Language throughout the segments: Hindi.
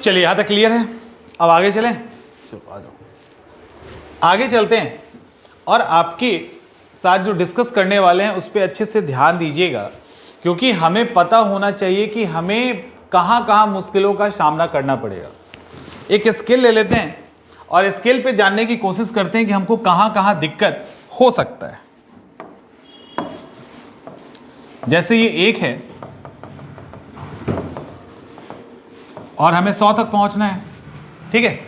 चलिए यहां तक क्लियर है। अब आगे चलें, चलो आ जाओ आगे चलते हैं और आपके साथ जो डिस्कस करने वाले हैं उस पर अच्छे से ध्यान दीजिएगा, क्योंकि हमें पता होना चाहिए कि हमें कहां कहां मुश्किलों का सामना करना पड़ेगा। एक स्केल ले लेते हैं और स्केल पे जानने की कोशिश करते हैं कि हमको कहां कहां दिक्कत हो सकता है। जैसे ये 1 है और हमें 100 तक पहुंचना है, ठीक है,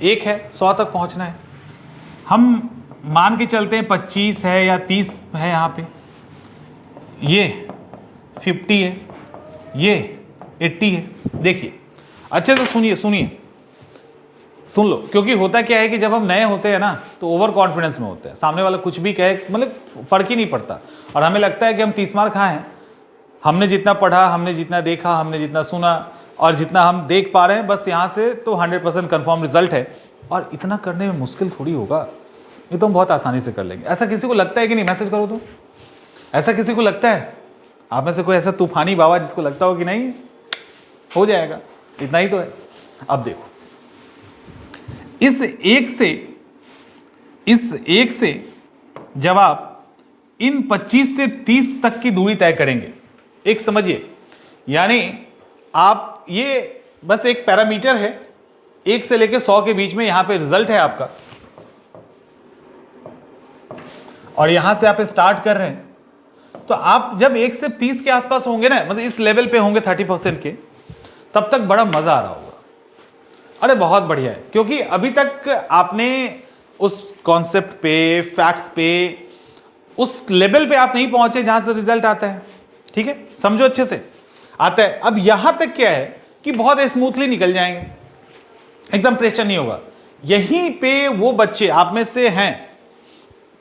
1 है 100 तक पहुंचना है। हम मान के चलते हैं 25 है या 30 है, यहाँ पे ये 50 है, ये 80 है। देखिए अच्छे से सुनिए सुन लो, क्योंकि होता क्या है कि जब हम नए होते हैं ना तो ओवर कॉन्फिडेंस में होते हैं, सामने वाला कुछ भी कहे मतलब फर्क ही नहीं पड़ता और हमें लगता है कि हम 30 मार खाए हैं। हमने जितना पढ़ा, हमने जितना देखा, हमने जितना सुना और जितना हम देख पा रहे हैं बस यहाँ से तो 100% कन्फर्म रिजल्ट है। और इतना करने में मुश्किल थोड़ी होगा, ये तो हम बहुत आसानी से कर लेंगे। ऐसा किसी को लगता है कि नहीं? मैसेज करो तो। ऐसा किसी को लगता है? आप में से कोई ऐसा तूफानी बाबा जिसको लगता हो कि नहीं हो जाएगा, इतना ही तो है। अब देखो इस एक से जब आप इन 25 से 30 तक की दूरी तय करेंगे, एक समझिए, यानी आप ये बस एक पैरामीटर है, 1 से लेकर 100 के बीच में यहां पे रिजल्ट है आपका, और यहां से आप स्टार्ट कर रहे हैं। तो आप जब 1 से 30 के आसपास होंगे ना, मतलब इस लेवल पे होंगे 30% के, तब तक बड़ा मजा आ रहा होगा। अरे बहुत बढ़िया है, क्योंकि अभी तक आपने उस कॉन्सेप्ट पे, फैक्ट्स पे, उस लेवल पे आप नहीं पहुंचे जहां से रिजल्ट आता है। ठीक है, समझो अच्छे से आता है। अब यहां तक क्या है कि बहुत स्मूथली निकल जाएंगे, एकदम प्रेशर नहीं होगा। यहीं पे वो बच्चे आप में से हैं,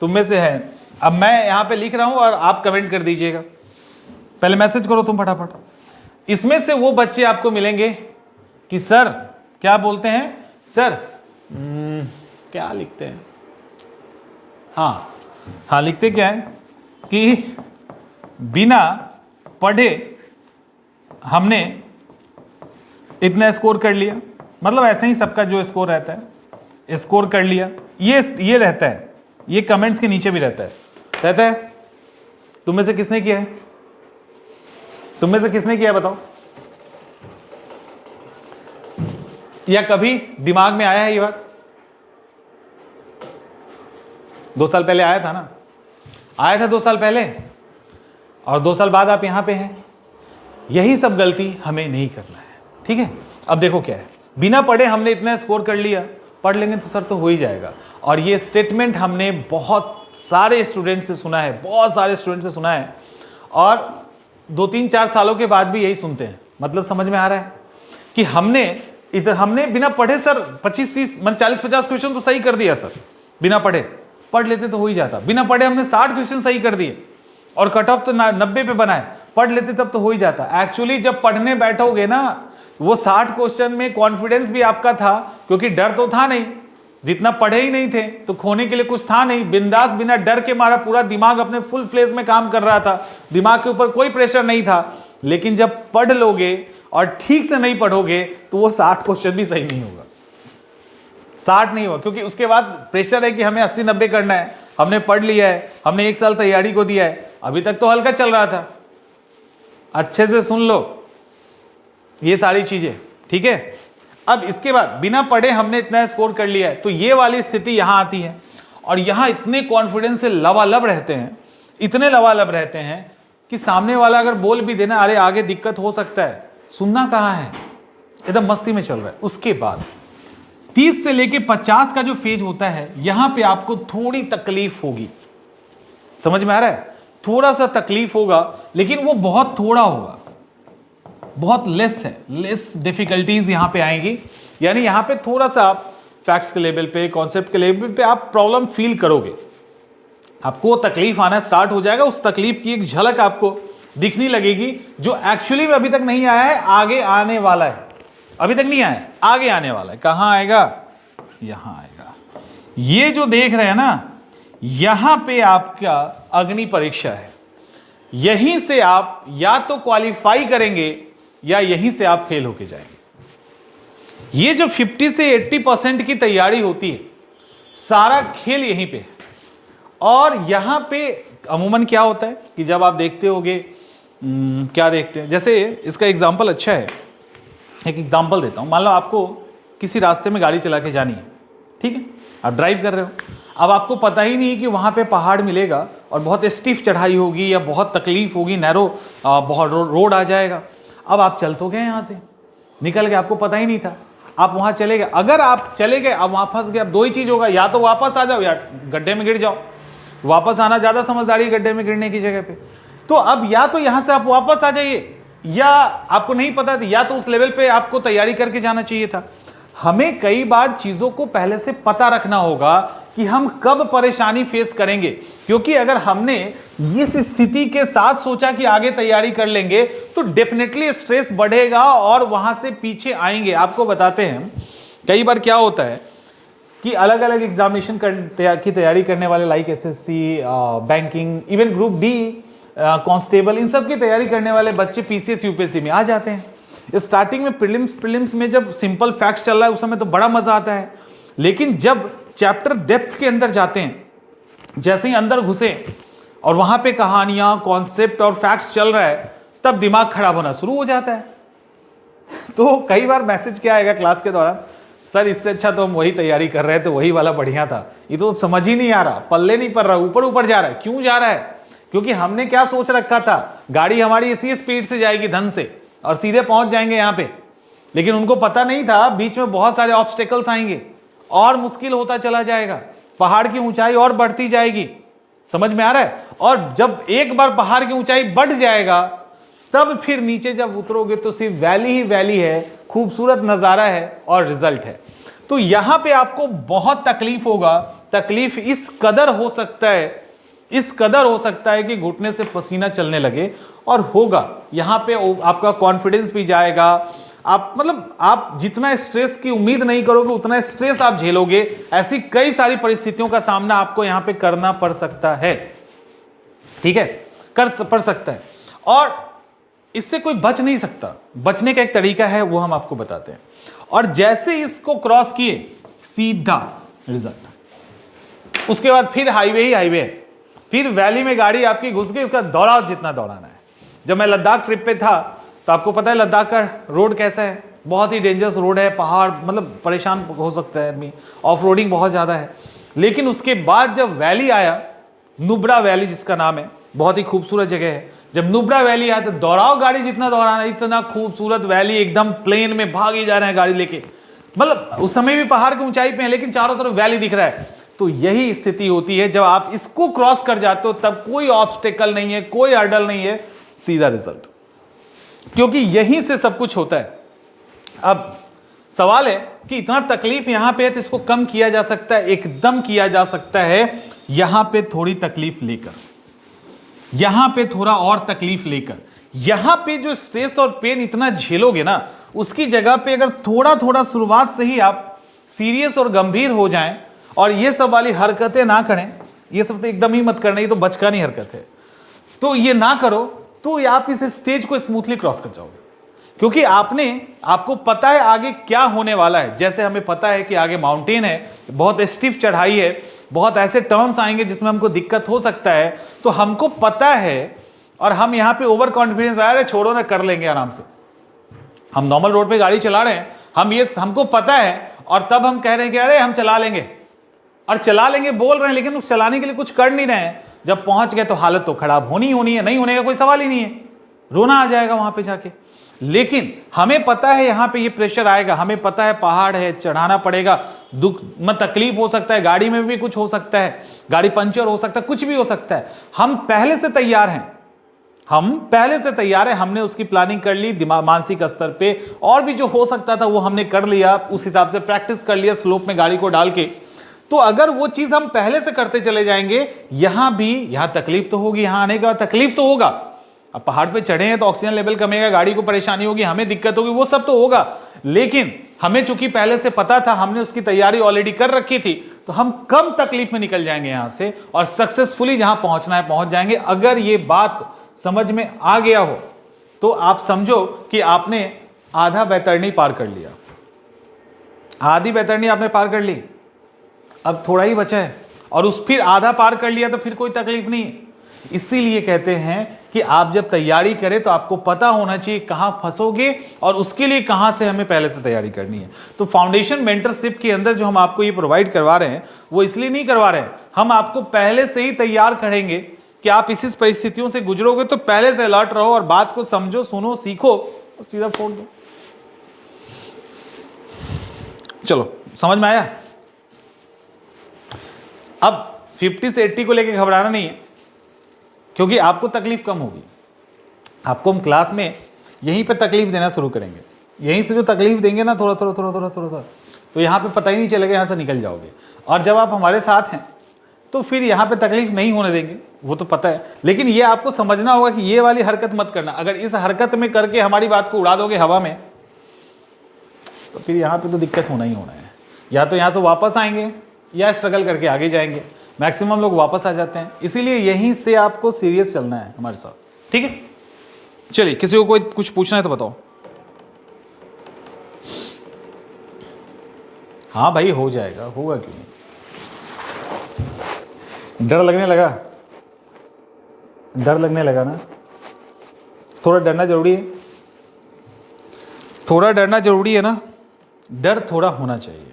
तुम में से हैं, अब मैं यहां पे लिख रहा हूं और आप कमेंट कर दीजिएगा, पहले मैसेज करो तुम फटाफट। इसमें से वो बच्चे आपको मिलेंगे कि सर क्या बोलते हैं, सर क्या लिखते हैं, हाँ लिखते क्या है कि बिना पढ़े हमने इतना स्कोर कर लिया। मतलब ऐसे ही सबका जो स्कोर रहता है, स्कोर कर लिया, ये रहता है, ये कमेंट्स के नीचे भी रहता है। तुम में से किसने किया है? तुम में से किसने किया है बताओ? या कभी दिमाग में आया है ये बात? 2 साल पहले आया था ना, आया था 2 साल पहले, और 2 साल बाद आप यहां पे हैं। यही सब गलती हमें नहीं करना है, ठीक है। अब देखो क्या है, बिना पढ़े हमने इतना स्कोर कर लिया, पढ़ लेंगे तो सर तो हो ही जाएगा। और ये स्टेटमेंट हमने बहुत सारे स्टूडेंट से सुना है, बहुत सारे स्टूडेंट से सुना है, और 2-3-4 सालों के बाद भी यही सुनते हैं। मतलब समझ में आ रहा है कि हमने बिना पढ़े सर 25-30 मतलब 40-50 क्वेश्चन तो सही कर दिया सर, बिना पढ़े। पढ़ लेते तो हो ही जाता। बिना पढ़े हमने 60 क्वेश्चन सही कर दिए और कट ऑफ तो 90 पे बनाए, पढ़ लेते तब तो हो ही जाता। एक्चुअली जब पढ़ने बैठोगे ना, वो 60 क्वेश्चन में कॉन्फिडेंस भी आपका था, क्योंकि डर तो था नहीं, जितना पढ़े ही नहीं थे तो खोने के लिए कुछ था नहीं। बिंदास बिना डर के मारा पूरा दिमाग अपने फुल फ्लेज में काम कर रहा था, दिमाग के ऊपर कोई प्रेशर नहीं था। लेकिन जब पढ़ लोगे और ठीक से नहीं पढ़ोगे तो वो 60 क्वेश्चन भी सही नहीं होगा, 60 नहीं होगा, क्योंकि उसके बाद प्रेशर है कि हमें 80-90 करना है। हमने पढ़ लिया है, हमने 1 साल तैयारी को दिया है, अभी तक तो हल्का चल रहा था। अच्छे से सुन लो ये सारी चीजें, ठीक है। अब इसके बाद बिना पढ़े हमने इतना स्कोर कर लिया है, तो ये वाली स्थिति यहां आती है, और यहां इतने कॉन्फिडेंस से लबालब रहते हैं, इतने लबालब रहते हैं कि सामने वाला अगर बोल भी देना अरे आगे दिक्कत हो सकता है, सुनना कहां है, एकदम मस्ती में चल रहा है। उसके बाद 30 से लेके 50 का जो फेज होता है, यहां पे आपको थोड़ी तकलीफ होगी। समझ में आ रहा है? थोड़ा सा तकलीफ होगा, लेकिन वो बहुत थोड़ा होगा, बहुत लेस है, लेस डिफिकल्टीज यहां पे आएंगी। यानी यहां पे थोड़ा सा आप फैक्ट्स के लेवल पे, कॉन्सेप्ट के लेवल पे आप प्रॉब्लम फील करोगे, आपको तकलीफ आना स्टार्ट हो जाएगा। उस तकलीफ की एक झलक आपको दिखने लगेगी, जो एक्चुअली में अभी तक नहीं आया है, आगे आने वाला है। अभी तक नहीं आया, आगे आने वाला है। कहां आएगा? यहां आएगा। ये जो देख रहे हैं ना, यहां पे आपका अग्नि परीक्षा है। यहीं से आप या तो क्वालिफाई करेंगे या यहीं से आप फेल होके जाएंगे। ये जो 50 से 80% की तैयारी होती है, सारा खेल यहीं पे है। और यहां पे अमूमन क्या होता है कि जब आप देखते होगे, क्या देखते हैं, जैसे इसका एग्जाम्पल अच्छा है, एक एग्जाम्पल देता हूं। मान लो आपको किसी रास्ते में गाड़ी चला के जानी है, ठीक है, आप ड्राइव कर रहे हो, अब आपको पता ही नहीं कि वहां पे पहाड़ मिलेगा और बहुत स्टीफ चढ़ाई होगी या बहुत तकलीफ होगी, नैरो बहुत रोड आ जाएगा। अब आप चल तो गए, यहां से निकल गए, आपको पता ही नहीं था, आप वहां चले गए। अगर आप चले गए, अब वहां फंस गए, अब दो ही चीज होगा, या तो वापस आ जाओ या गड्ढे में गिर जाओ। वापस आना ज्यादा समझदारी है गड्ढे में गिरने की जगह पे। तो अब या तो यहां से आप वापस आ जाइए, या आपको नहीं पता था, या तो उस लेवल पे आपको तैयारी करके जाना चाहिए था। हमें कई बार चीजों को पहले से पता रखना होगा कि हम कब परेशानी फेस करेंगे, क्योंकि अगर हमने इस स्थिति के साथ सोचा कि आगे तैयारी कर लेंगे तो डेफिनेटली स्ट्रेस बढ़ेगा और वहां से पीछे आएंगे। आपको बताते हैं कई बार क्या होता है कि अलग अलग एग्जामिनेशन की तैयारी करने वाले, like SSC, banking, even group D, constable, इन सब की तैयारी करने वाले बच्चे पीसीएस यूपीएससी में आ जाते हैं। स्टार्टिंग में प्रीलिम्स में जब सिंपल फैक्ट्स चल रहा है उस समय तो बड़ा मजा आता है, लेकिन जब चैप्टर डेप्थ के अंदर जाते हैं, जैसे ही अंदर घुसे और वहां पे कहानियां, कॉन्सेप्ट और फैक्ट्स चल रहा है, तब दिमाग खराब होना शुरू हो जाता है। तो कई बार मैसेज क्या आएगा क्लास के दौरान, सर इससे अच्छा तो हम वही तैयारी कर रहे थे, वही वाला बढ़िया था, ये तो समझ ही नहीं आ रहा, पल्ले नहीं पड़ रहा, ऊपर ऊपर जा रहा है। क्यों जा रहा है? क्योंकि हमने क्या सोच रखा था, गाड़ी हमारी इसी स्पीड से जाएगी धन से और सीधे पहुंच जाएंगे यहां पे, लेकिन उनको पता नहीं था बीच में बहुत सारे ऑब्स्टेकल्स आएंगे और मुश्किल होता चला जाएगा, पहाड़ की ऊंचाई और बढ़ती जाएगी। समझ में आ रहा है? और जब एक बार पहाड़ की ऊंचाई बढ़ जाएगा, तब फिर नीचे जब उतरोगे तो सिर्फ वैली ही वैली है, खूबसूरत नजारा है और रिजल्ट है। तो यहां पे आपको बहुत तकलीफ होगा। तकलीफ इस कदर हो सकता है, इस कदर हो सकता है कि घुटने से पसीना चलने लगे, और होगा यहां पे आपका कॉन्फिडेंस भी जाएगा। आप जितना स्ट्रेस की उम्मीद नहीं करोगे उतना स्ट्रेस आप झेलोगे। ऐसी कई सारी परिस्थितियों का सामना आपको यहां पे करना पड़ सकता है, ठीक है, पड़ सकता है, और इससे कोई बच नहीं सकता। बचने का एक तरीका है, वो हम आपको बताते हैं। और जैसे इसको क्रॉस किए, सीधा रिजल्ट। उसके बाद फिर हाईवे ही हाईवे है, फिर वैली में गाड़ी आपकी घुस गई, उसका दौड़ाओ जितना दौड़ाना है। जब मैं लद्दाख ट्रिप पे था तो आपको पता है लद्दाख का रोड कैसा है, बहुत ही डेंजरस रोड है, पहाड़, मतलब परेशान हो सकता है आदमी, ऑफ रोडिंग बहुत ज़्यादा है। लेकिन उसके बाद जब वैली आया, नुब्रा वैली जिसका नाम है, बहुत ही खूबसूरत जगह है, जब नुब्रा वैली आया तो दौड़ाओ गाड़ी जितना दौड़ाना, इतना खूबसूरत वैली, एकदम प्लेन में भागे जा रहे हैं गाड़ी लेके, मतलब उस समय भी पहाड़ की ऊंचाई पे है लेकिन चारों तरफ वैली दिख रहा है। तो यही स्थिति होती है जब आप इसको क्रॉस कर जाते हो, तब कोई ऑब्स्टेकल नहीं है, कोई हर्डल नहीं है, सीधा रिजल्ट, क्योंकि यहीं से सब कुछ होता है। अब सवाल है कि इतना तकलीफ यहां पे है तो इसको कम किया जा सकता है, एकदम किया जा सकता है। यहां पे थोड़ी तकलीफ लेकर, यहां पे थोड़ा और तकलीफ लेकर, यहां पे जो स्ट्रेस और पेन इतना झेलोगे ना, उसकी जगह पे अगर थोड़ा थोड़ा शुरुआत से ही आप सीरियस और गंभीर हो जाएं और ये सब वाली हरकतें ना करें, ये सब तो एकदम ही मत करना, ये तो बचकानी हरकत है, तो ये ना करो, तो आप इस स्टेज को स्मूथली क्रॉस कर जाओगे। क्योंकि आपको पता है आगे क्या होने वाला है। जैसे हमें पता है कि आगे माउंटेन है, बहुत स्टीफ चढ़ाई है, बहुत ऐसे टर्न्स आएंगे जिसमें हमको दिक्कत हो सकता है, तो हमको पता है, और हम यहाँ पे ओवर कॉन्फिडेंस रहे, छोड़ो ना, कर लेंगे आराम से। हम नॉर्मल रोड पे गाड़ी चला रहे हैं, हमको पता है, और तब हम कह रहे हैं कि अरे हम चला लेंगे, और चला लेंगे बोल रहे हैं, लेकिन उस चलाने के लिए कुछ कर नहीं रहे हैं। जब पहुंच गए तो हालत तो खराब होनी है, नहीं होने का कोई सवाल ही नहीं है, रोना आ जाएगा वहां पे जाके। लेकिन हमें पता है यहां पे ये प्रेशर आएगा, हमें पता है पहाड़ है, चढ़ाना पड़ेगा, दुख में तकलीफ हो सकता है, गाड़ी में भी कुछ हो सकता है, गाड़ी पंचर हो सकता है, कुछ भी हो सकता है। हम पहले से तैयार हैं, हमने उसकी प्लानिंग कर ली मानसिक स्तर पे, और भी जो हो सकता था वो हमने कर लिया, उस हिसाब से प्रैक्टिस कर लिया स्लोप में गाड़ी को डाल के। तो अगर वो चीज हम पहले से करते चले जाएंगे, यहां तकलीफ तो होगी, यहां आने का तकलीफ तो होगा। अब पहाड़ पे चढ़े हैं तो ऑक्सीजन लेवल कमेगा, गाड़ी को परेशानी होगी, हमें दिक्कत होगी, वो सब तो होगा। लेकिन हमें चूंकि पहले से पता था, हमने उसकी तैयारी ऑलरेडी कर रखी थी, तो हम कम तकलीफ में निकल जाएंगे यहां से, और सक्सेसफुली जहां पहुंचना है पहुंच जाएंगे। अगर ये बात समझ में आ गया हो तो आप समझो कि आपने आधा बैतरणी पार कर लिया। आधी बैतरणी आपने पार कर ली, अब थोड़ा ही बचा है, और उस फिर आधा पार कर लिया तो फिर कोई तकलीफ नहीं है। इसीलिए कहते हैं कि आप जब तैयारी करें तो आपको पता होना चाहिए कहां फंसोगे और उसके लिए कहां से हमें पहले से तैयारी करनी है। तो फाउंडेशन मेंटरशिप के अंदर जो हम आपको ये प्रोवाइड करवा रहे हैं वो इसलिए नहीं करवा रहे हैं, हम आपको पहले से ही तैयार करेंगे कि आप इस परिस्थितियों से गुजरोगे तो पहले से अलर्ट रहो और बात को समझो, सुनो, सीखो और सीधा फोड़ दो। चलो समझ में आया? अब 50 से 80 को लेकर घबराना नहीं है, क्योंकि आपको तकलीफ कम होगी। आपको हम क्लास में यहीं पे तकलीफ देना शुरू करेंगे, यहीं से जो तकलीफ देंगे ना थोड़ा थोड़ा थोड़ा थोड़ा थोड़ा थोड़ा, तो यहाँ पे पता ही नहीं चलेगा, यहाँ से निकल जाओगे। और जब आप हमारे साथ हैं तो फिर यहाँ पे तकलीफ नहीं होने देंगे, वो तो पता है। लेकिन ये आपको समझना होगा कि ये वाली हरकत मत करना। अगर इस हरकत में करके हमारी बात को उड़ा दोगे हवा में, तो फिर यहाँ पे तो दिक्कत होना ही होना है। या तो यहाँ से वापस आएंगे या स्ट्रगल करके आगे जाएंगे। मैक्सिमम लोग वापस आ जाते हैं, इसीलिए यहीं से आपको सीरियस चलना है हमारे साथ, ठीक है? चलिए, किसी को कोई कुछ पूछना है तो बताओ। हाँ भाई, हो जाएगा, होगा क्यों नहीं। डर लगने लगा? डर लगने लगा ना? थोड़ा डरना जरूरी है, थोड़ा डरना जरूरी है ना। डर थोड़ा होना चाहिए।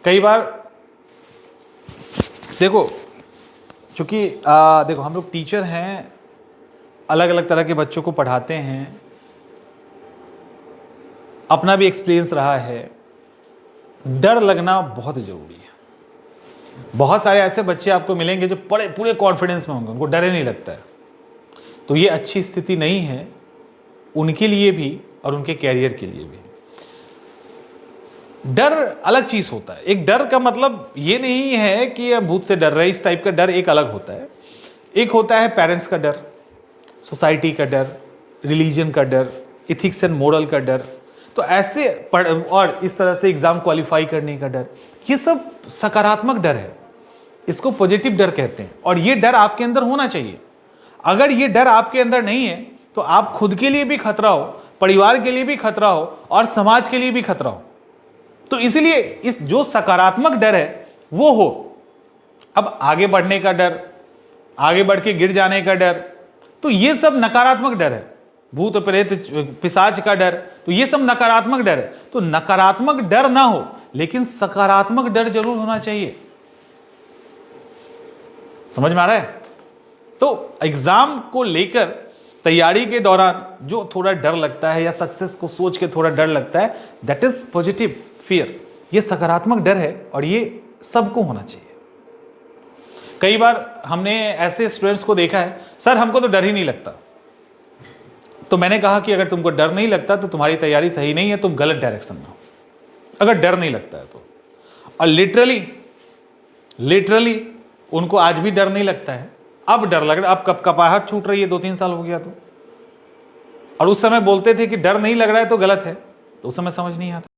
कई बार देखो, चूंकि देखो हम लोग टीचर हैं, अलग अलग तरह के बच्चों को पढ़ाते हैं, अपना भी एक्सपीरियंस रहा है। डर लगना बहुत ज़रूरी है। बहुत सारे ऐसे बच्चे आपको मिलेंगे जो पूरे कॉन्फिडेंस में होंगे, उनको डर ही नहीं लगता है। तो ये अच्छी स्थिति नहीं है उनके लिए भी और उनके कैरियर के लिए भी। डर अलग चीज होता है। एक डर का मतलब ये नहीं है कि हम भूत से डर रहे, इस टाइप का डर एक अलग होता है। एक होता है पेरेंट्स का डर, सोसाइटी का डर, रिलीजन का डर, इथिक्स एंड मोरल का डर। तो ऐसे और इस तरह से एग्जाम क्वालिफाई करने का डर, ये सब सकारात्मक डर है, इसको पॉजिटिव डर कहते हैं। और ये डर आपके अंदर होना चाहिए। अगर ये डर आपके अंदर नहीं है तो आप खुद के लिए भी खतरा हो, परिवार के लिए भी खतरा हो और समाज के लिए भी खतरा हो। तो इसलिए इस जो सकारात्मक डर है वो हो। अब आगे बढ़ने का डर, आगे बढ़ के गिर जाने का डर, तो ये सब नकारात्मक डर है। भूत प्रेत पिशाच का डर, तो ये सब नकारात्मक डर है। तो नकारात्मक डर ना हो, लेकिन सकारात्मक डर जरूर होना चाहिए। समझ में आ रहा है? तो एग्जाम को लेकर तैयारी के दौरान जो थोड़ा डर लगता है या सक्सेस को सोच के थोड़ा डर लगता है, दैट इज पॉजिटिव फियर। ये सकारात्मक डर है और ये सबको होना चाहिए। कई बार हमने ऐसे स्टूडेंट्स को देखा है, सर हमको तो डर ही नहीं लगता। तो मैंने कहा कि अगर तुमको डर नहीं लगता तो तुम्हारी तैयारी सही नहीं है, तुम गलत डायरेक्शन में हो। अगर डर नहीं लगता है तो, और लिटरली उनको आज भी डर नहीं लगता है। अब डर लग रहा है, अब कब कपाहट छूट रही है, 2-3 साल हो गया तो। और उस समय बोलते थे कि डर नहीं लग रहा है तो गलत है, तो उस समय समझ नहीं आता।